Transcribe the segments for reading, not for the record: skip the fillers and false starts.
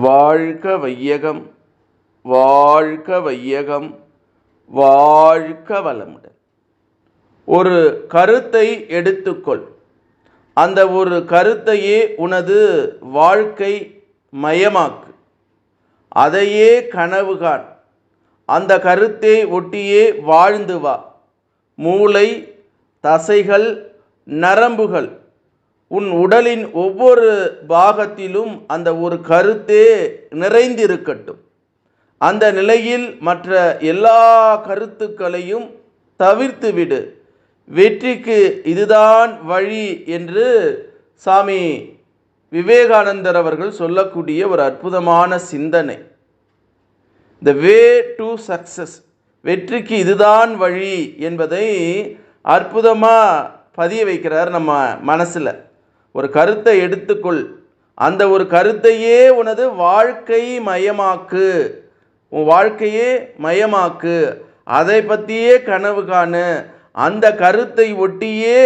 வாழ்க வையகம், வாழ்க வையகம், வாழ்க வளமுடன். ஒரு கருத்தை எடுத்துக்கொள். அந்த ஒரு கருத்தையே உனது வாழ்க்கை மயமாக்கு. அதையே கனவு காண். அந்த கருத்தை ஒட்டியே வாழ்ந்து வா. மூளை, தசைகள், நரம்புகள், உன் உடலின் ஒவ்வொரு பாகத்திலும் அந்த ஒரு கருத்தே நிறைந்திருக்கட்டும். அந்த நிலையில் மற்ற எல்லா கருத்துக்களையும் தவிர்த்து விடு. வெற்றிக்கு இதுதான் வழி என்று சாமி விவேகானந்தர் அவர்கள் சொல்லக்கூடிய ஒரு அற்புதமான சிந்தனை. த வே டு சக்சஸ், வெற்றிக்கு இதுதான் வழி என்பதை அற்புதமாக பதிய வைக்கிறார் நம்ம மனசில். ஒரு கருத்தை எடுத்துக்கொள். அந்த ஒரு கருத்தையே உனது வாழ்க்கை மயமாக்கு. உன் வாழ்க்கையே மயமாக்கு. அதை பற்றியே கனவு காணு. அந்த கருத்தை ஒட்டியே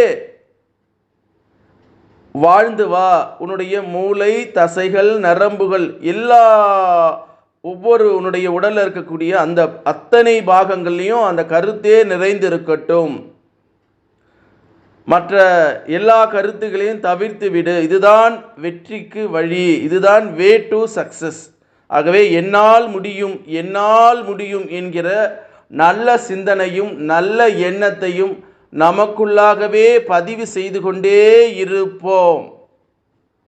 வாழ்ந்து வா. உன்னுடைய மூளை, தசைகள், நரம்புகள் எல்லா ஒவ்வொரு உன்னுடைய உடலில் இருக்கக்கூடிய அந்த அத்தனை பாகங்கள்லையும் அந்த கருத்தே நிறைந்திருக்கட்டும். மற்ற எல்லா கருத்துக்களையும் தவிர்த்து விடு. இதுதான் வெற்றிக்கு வழி. இதுதான் வே டு சக்சஸ். ஆகவே என்னால் முடியும், என்னால் முடியும் என்கிற நல்ல சிந்தனையும் நல்ல எண்ணத்தையும் நமக்குள்ளாகவே பதிவு செய்து கொண்டே இருப்போம்.